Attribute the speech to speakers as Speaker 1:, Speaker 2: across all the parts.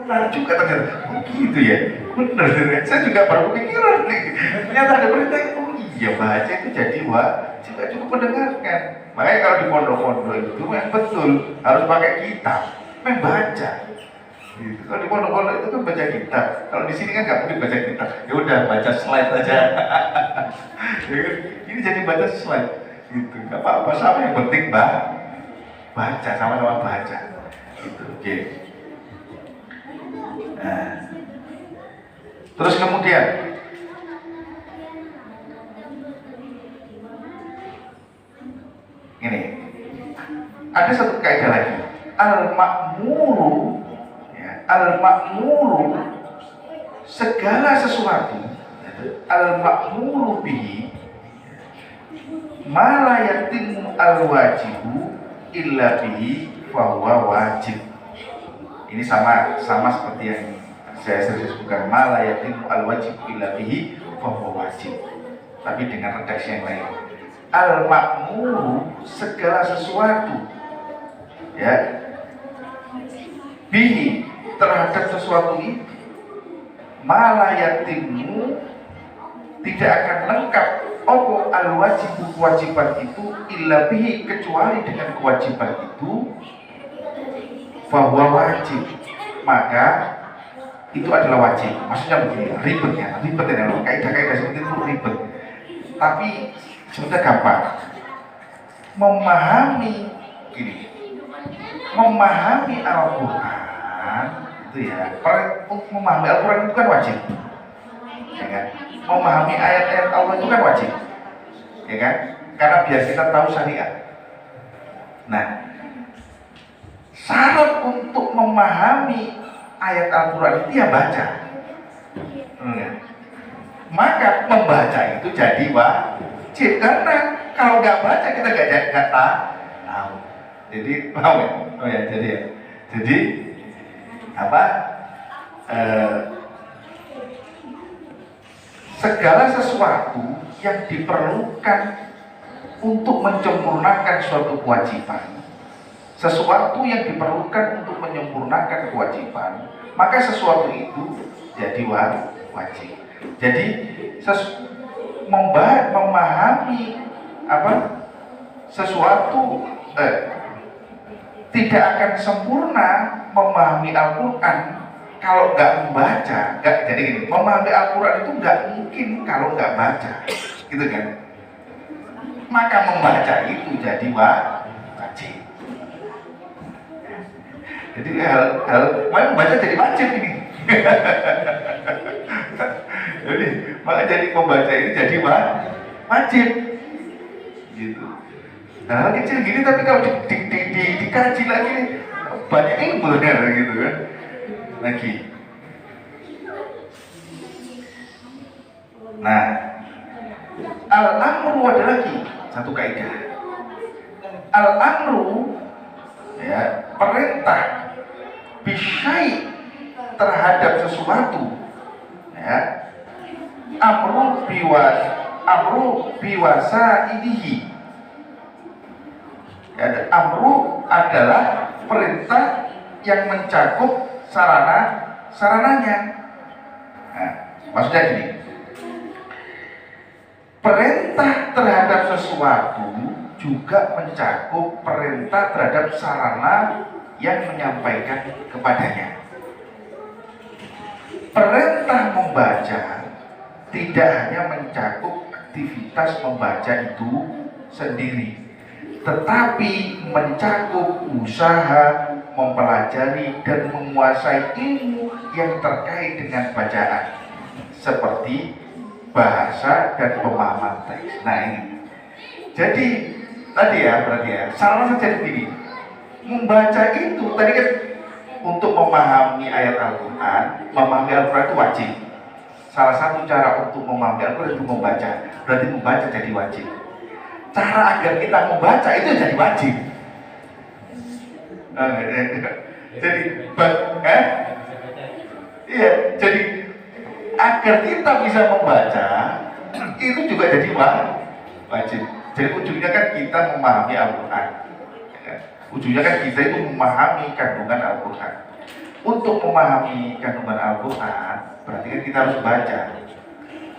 Speaker 1: Benar juga ternyata. Oh gitu ya. Benar. Saya juga baru kepikiran nih. Ternyata ada berita. Oh iya, baca itu jadi juga cukup mendengarkan. Makanya kalau di pondok-pondok itu memang betul harus pakai kitab, membaca. Gitu. Kalau di pondok-pondok itu kan baca kitab. Kalau di sini kan nggak mungkin baca kitab. Ya udah baca slide aja. Ini jadi baca slide. Gitu. Gak apa-apa, sama yang penting baca, sama-sama baca. Gitu. Oke. Nah. Terus kemudian ini ada satu kaidah lagi, al-ma'muru ya, al-ma'muru segala sesuatu, al-ma'muru bihi ma la yatimmu al-wajibu illa bihi fahuwa wajib. Ini sama seperti yang saya sebutkan, ma la yatimmu al-wajibu illa bihi fahuwa wajib, tapi dengan redaksi yang lain. Al-ma'muru segala sesuatu ya bihi terhadap sesuatu itu ma la yatimmu tidak akan lengkap opo al-wajibu kewajiban itu illa bihi kecuali dengan kewajiban itu fahuwa wajib, maka itu adalah wajib. Maksudnya begini, ribet ya kaidah-kaidah seperti itu ribet, tapi sebenarnya gampang memahami Al-Quran itu ya. Memahami Al-Quran itu kan wajib, ya kan? Memahami ayat-ayat Allah itu kan wajib, ya kan? Karena biar kita tahu syariat. Nah, syarat untuk memahami ayat Al-Quran itu ya baca. Maka membaca itu jadi wajib, karena kalau nggak baca kita nggak tahu. Jadi paham ya? Oh ya, jadi apa? Segala sesuatu yang diperlukan untuk menyempurnakan suatu kewajiban, sesuatu yang diperlukan untuk menyempurnakan kewajiban, maka sesuatu itu jadi wajib. Jadi memahami sesuatu tidak akan sempurna memahami Al-Quran kalau nggak membaca. Jadi gini, memahami Al-Quran itu nggak mungkin kalau nggak baca, gitu kan? Maka membaca itu jadi wajib. Jadi membaca jadi wajib ini. Jadi maka jadi membaca ini jadi wajib, gitu. Nah, kecil gini tapi kalau dikaji lagi banyak ilmu gitu kan. Lagi. Nah, al-amru ada lagi satu kaidah. Al-amru ya, perintah bisyai terhadap sesuatu ya. Amru biwasa idihi. Ya, amru adalah perintah yang mencakup sarananya. Nah, maksudnya gini, perintah terhadap sesuatu juga mencakup perintah terhadap sarana yang menyampaikan kepadanya. Perintah membaca tidak hanya mencakup aktivitas membaca itu sendiri, tetapi mencakup usaha mempelajari dan menguasai ilmu yang terkait dengan bacaan, seperti bahasa dan pemahaman teks. Nah ini, jadi tadi ya berarti ya, salah saja begini, membaca itu tadi kan untuk memahami ayat Al-Quran, memahami Al-Quran itu wajib. Salah satu cara untuk memahami Al-Quran itu membaca, berarti membaca jadi wajib. Cara agar kita membaca itu jadi wajib. Jadi agar kita bisa membaca itu juga jadi wajib. Jadi ujungnya kan kita memahami Al-Quran. Ujungnya kan kita itu memahami kandungan Al-Quran. untuk memahami kandungan Al-Quran berarti kan kita harus baca.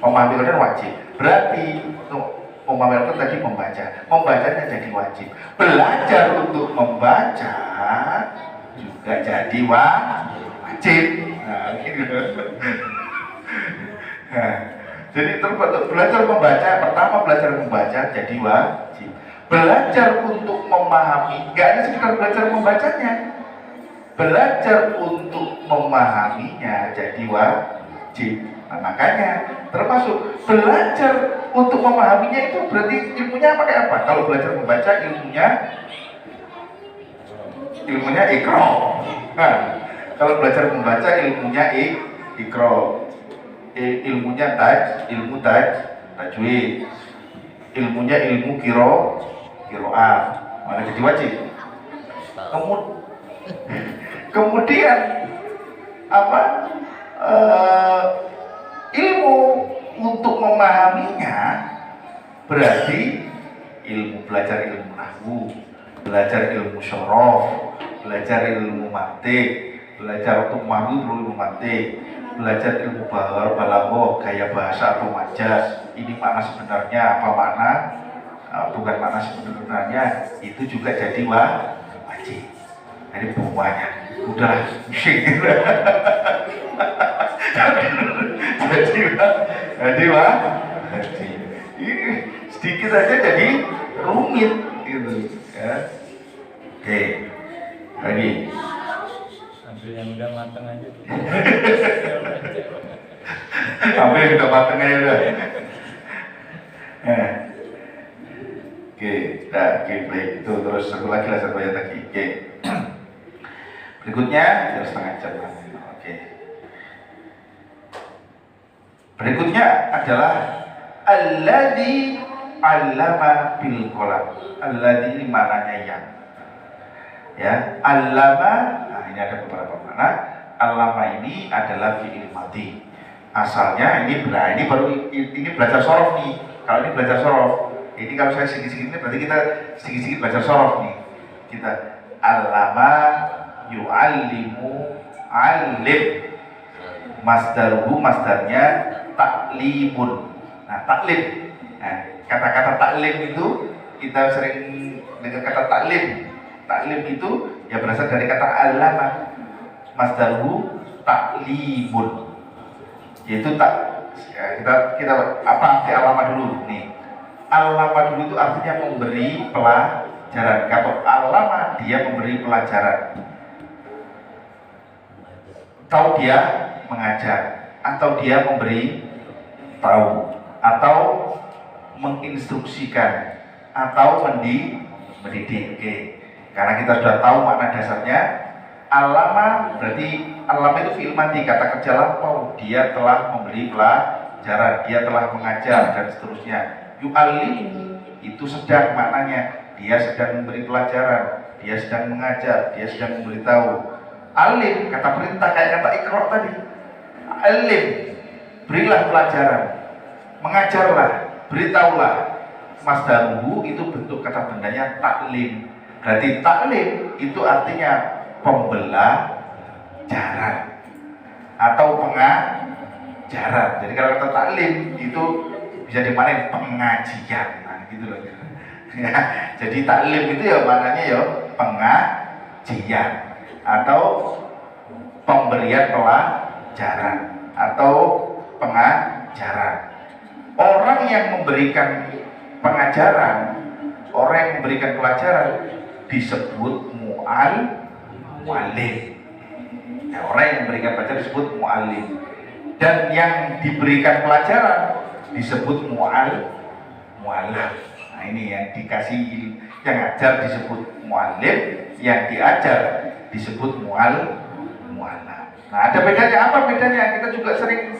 Speaker 1: Memahami Al-Quran wajib. Berarti untuk memahami Al-Quran tadi membacanya jadi wajib. Belajar untuk membaca juga jadi wajib. Nah, gitu. Nah, jadi untuk belajar membaca, pertama belajar membaca jadi wajib. Belajar untuk memahami, nggak hanya sekedar belajar membacanya, belajar untuk memahaminya jadi wajib. Nah, makanya termasuk belajar untuk memahaminya itu berarti ilmunya pakai apa? Kalau belajar membaca ilmunya ikro. Nah, kalau belajar membaca ilmunya ikro. Ilmunya ilmu tajwid. Ilmunya ilmu kiroah. Mana jadi wajib. Kemudian apa? Ilmu untuk memahaminya berarti belajar ilmu nahwu, belajar ilmu syaraf, belajar ilmu mantik, belajar untuk memahami ilmu mantik, belajar ilmu balaghah, gaya bahasa atau majaz. Ini makna sebenarnya apa makna? Bukan makna sebenarnya, itu juga jadi wajib. Ini bunganya udahlah musik. jadi wajib. Ini sedikit aja jadi rumit gitu ya. Oke, lagi
Speaker 2: ambil yang udah mateng aja.
Speaker 1: ambil yang udah mateng aja udah. Oke, nah, oke, baik. Itu terus satu lagi lagi. Oke. Berikutnya setengah jam. Oke. Berikutnya adalah alladzi 'allama bil qalam. Alladzi ini maknanya yang. Ya, 'allama. Nah, ini ada beberapa makna. 'Allama ini adalah fi'il madhi. Asalnya ini baru ini belajar sorof nih. Kalau ini belajar sorof, ini kalau saya sedikit-sedikit ini berarti kita sedikit-sedikit belajar sorof nih. Kita 'allama yu'allimu 'allim. Masdarnya taklimun. Nah, taklim. Nah, kata-kata taklim itu kita sering dengar kata taklim. Taklim itu ya berasal dari kata allama. Masdaruhu taklimun. Yaitu kita apa arti allama dulu nih. Allama dulu itu artinya memberi pelajaran. Kalau allama dia memberi pelajaran. Tahu dia mengajar atau dia memberi tahu atau menginstruksikan atau mendidik. Oke. Karena kita sudah tahu makna dasarnya alama, berarti alama itu fi'il madhi, kata kerja lampau. Dia telah memberi pelajaran, dia telah mengajar dan seterusnya. Yu'allimu itu sedang maknanya, dia sedang memberi pelajaran, dia sedang mengajar, dia sedang memberitahu. Alim, kata perintah kayak kata ikra tadi. Alim, berilah pelajaran, mengajarlah, beritahulah. Masdaruhu itu bentuk kata bendanya taklim. Berarti taklim itu artinya pembelajaran atau pengajaran. Jadi kalau kata taklim itu bisa dimaknai pengajian. Nah, gitu loh. Ya, jadi taklim itu ya maknanya ya pengajian atau pemberian pelajaran atau pengajaran. Orang yang memberikan pengajaran, orang yang memberikan pelajaran disebut mu'allim. Nah, orang yang memberikan pelajaran disebut mu'allim. Dan yang diberikan pelajaran disebut mu'allam. Nah, ini yang dikasih, yang ngajar disebut mu'allim, yang diajar disebut mu'allam. Nah, ada bedanya apa? Bedanya kita juga sering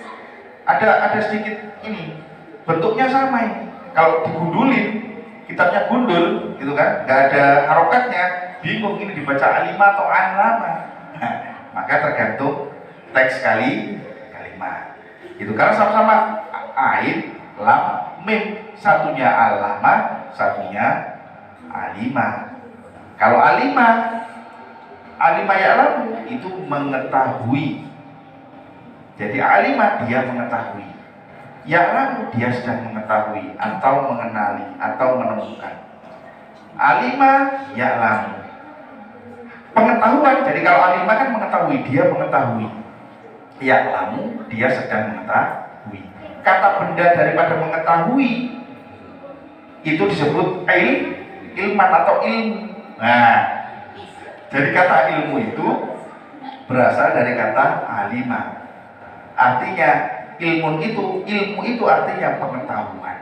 Speaker 1: ada sedikit ini bentuknya sama ini. Kalau digundulin, kitabnya gundul, gitu kan, nggak ada harokatnya, bingung ini dibaca alima atau alama. Nah, maka tergantung teks kalimat. Itu karena sama-sama ain, lam, mim, satunya alama, satunya alima. Kalau alima ya lalu itu mengetahui. Jadi alimah dia mengetahui. Ya'lamu dia sedang mengetahui atau mengenali atau menemukan. Alimah ya'lamu. Pengetahuan, jadi kalau alimah kan mengetahui, dia mengetahui. Ya'lamu dia sedang mengetahui. Kata benda daripada mengetahui itu disebut ilman atau ilmu. Nah, jadi kata ilmu itu berasal dari kata alimah. Artinya ilmu itu artinya pengetahuan.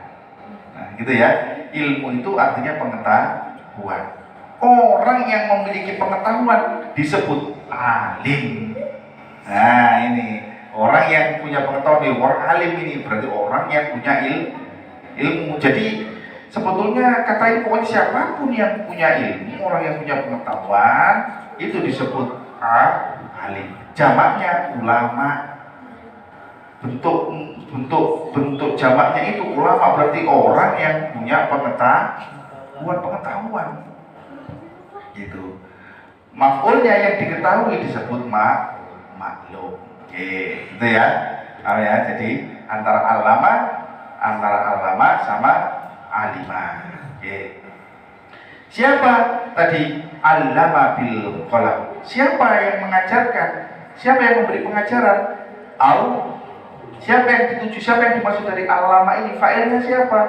Speaker 1: Nah, gitu ya. Ilmu itu artinya pengetahuan. Orang yang memiliki pengetahuan disebut alim. Nah, ini orang yang punya pengetahuan, orang alim ini berarti orang yang punya ilmu. Jadi sebetulnya kata ini pokoknya siapapun yang punya ilmu, orang yang punya pengetahuan itu disebut alim. Jamaknya ulama. Bentuk jamaknya itu ulama, berarti orang yang punya pengetahuan. Gitu. Maf'ulnya yang diketahui disebut maklum. Gitu ya. Jadi antara alama sama alimah. Siapa tadi? Allama bil qalam. Siapa yang mengajarkan? Siapa yang memberi pengajaran? Siapa yang dituju? Siapa yang dimaksud dari allama ini? Fa'ilnya siapa?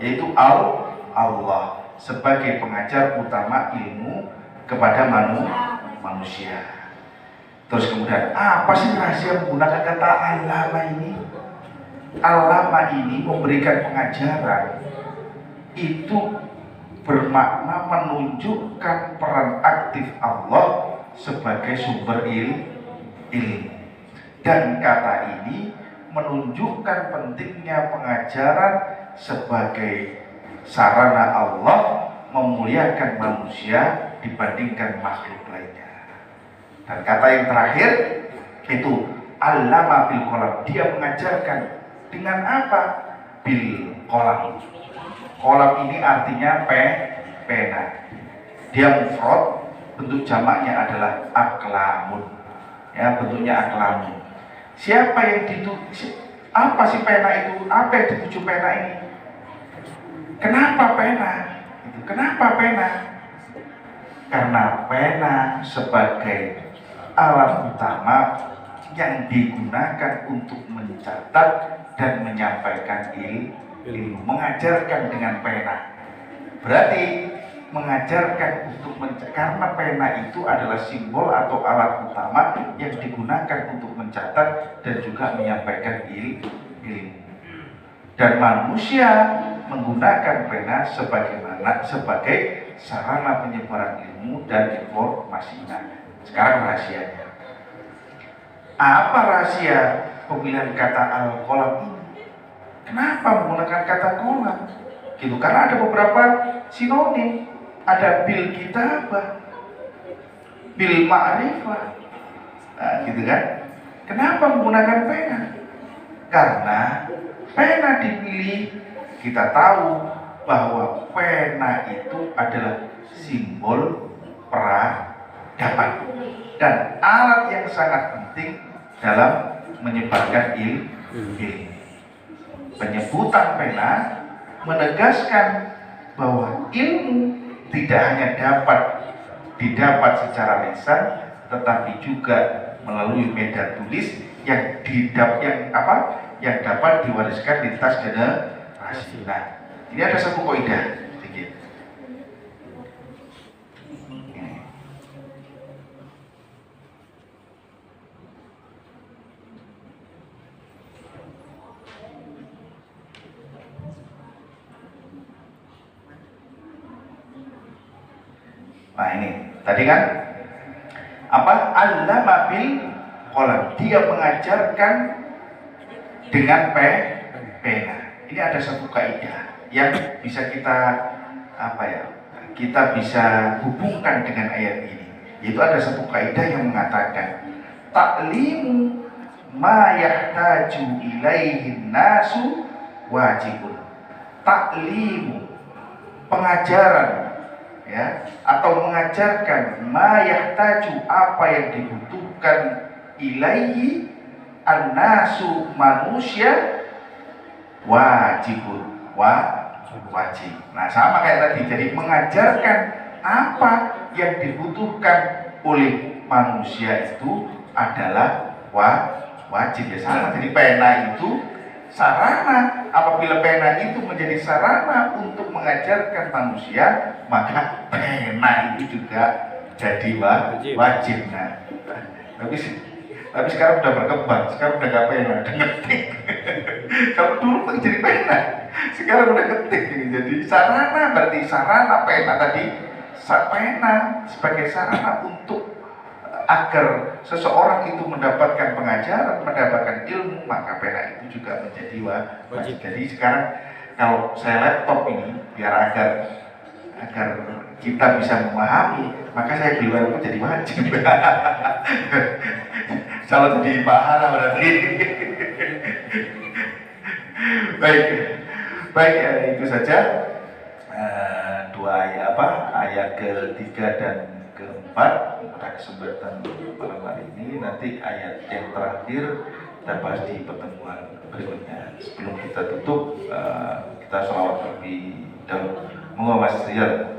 Speaker 1: Yaitu Allah sebagai pengajar utama ilmu kepada manusia. Terus kemudian apa sih rahasia menggunakan kata allama ini? Allama ini memberikan pengajaran itu bermakna menunjukkan peran aktif Allah sebagai sumber ilmu. Dan kata ini menunjukkan pentingnya pengajaran sebagai sarana Allah memuliakan manusia dibandingkan makhluk lainnya. Dan kata yang terakhir itu allama bil qalam, dia mengajarkan dengan apa? Bil qalam. Qalam ini artinya pena. Dia mufrad, bentuk jamaknya adalah aqlamun. Ya, bentuknya aqlamun. Siapa yang dituju? Apa sih pena itu? Apa yang dituju pena ini? Kenapa pena? Kenapa pena? Karena pena sebagai alat utama yang digunakan untuk mencatat dan menyampaikan ilmu, mengajarkan dengan pena. Berarti mengajarkan untuk karena pena itu adalah simbol atau alat utama yang digunakan untuk mencatat dan juga menyampaikan ilmu. Dan manusia menggunakan pena sebagai sarana penyebaran ilmu dan informasi. Sekarang rahasianya. Apa rahasia pemilihan kata al-qalam ini? Kenapa menggunakan kata qalam? Gitu, karena ada beberapa sinonim. Ada bil kitabah, bil ma'rifah. Nah, gitu kan? Kenapa menggunakan pena? Karena pena dipilih, kita tahu bahwa pena itu adalah simbol peradaban dan alat yang sangat penting dalam menyebarkan ilmu. Penyebutan pena menegaskan bahwa ilmu tidak hanya dapat didapat secara lisan, tetapi juga melalui media tulis yang dapat diwariskan lintas generasi. Nah, ini ada satu kaidah sedikit. Nah, ini tadi kan apa? Allama bil qalam, dia mengajarkan dengan pena. Ini ada satu kaidah yang bisa kita kita bisa hubungkan dengan ayat ini. Yaitu ada satu kaidah yang mengatakan ta'limu ma yahtaju ilaihin nasu wajibun. Ta'limu, pengajaran, ya, atau mengajarkan ma yahtaju, apa yang dibutuhkan ilaihi annasu, manusia, wajibun, wajib. Nah, sama kayak tadi, jadi mengajarkan apa yang dibutuhkan oleh manusia itu adalah wajib, ya sama. Jadi pena itu sarana, apabila pena itu menjadi sarana untuk mengajarkan manusia, maka pena itu juga jadi wajib. Nah, tapi sekarang udah berkembang, sekarang udah gak pena, udah ngetik. Kalau dulu kan jadi pena, sekarang udah ngetik ini. Jadi sarana, berarti sarana pena tadi, pena sebagai sarana untuk agar seseorang itu mendapatkan pengajaran, mendapatkan ilmu, maka pena itu juga menjadi wajib. Jadi sekarang kalau saya laptop ini, biar agar kita bisa memahami, maka saya beli laptop jadi wajib. Kalau jadi pahala berarti. Baik, itu saja dua ayat ketiga dan keempat pada kesempatan malam hari ini. Nanti ayat yang terakhir kita bahas di pertemuan berikutnya. Sebelum kita tutup, kita sholawat terlebih dahulu. Monggo Mas Rizal.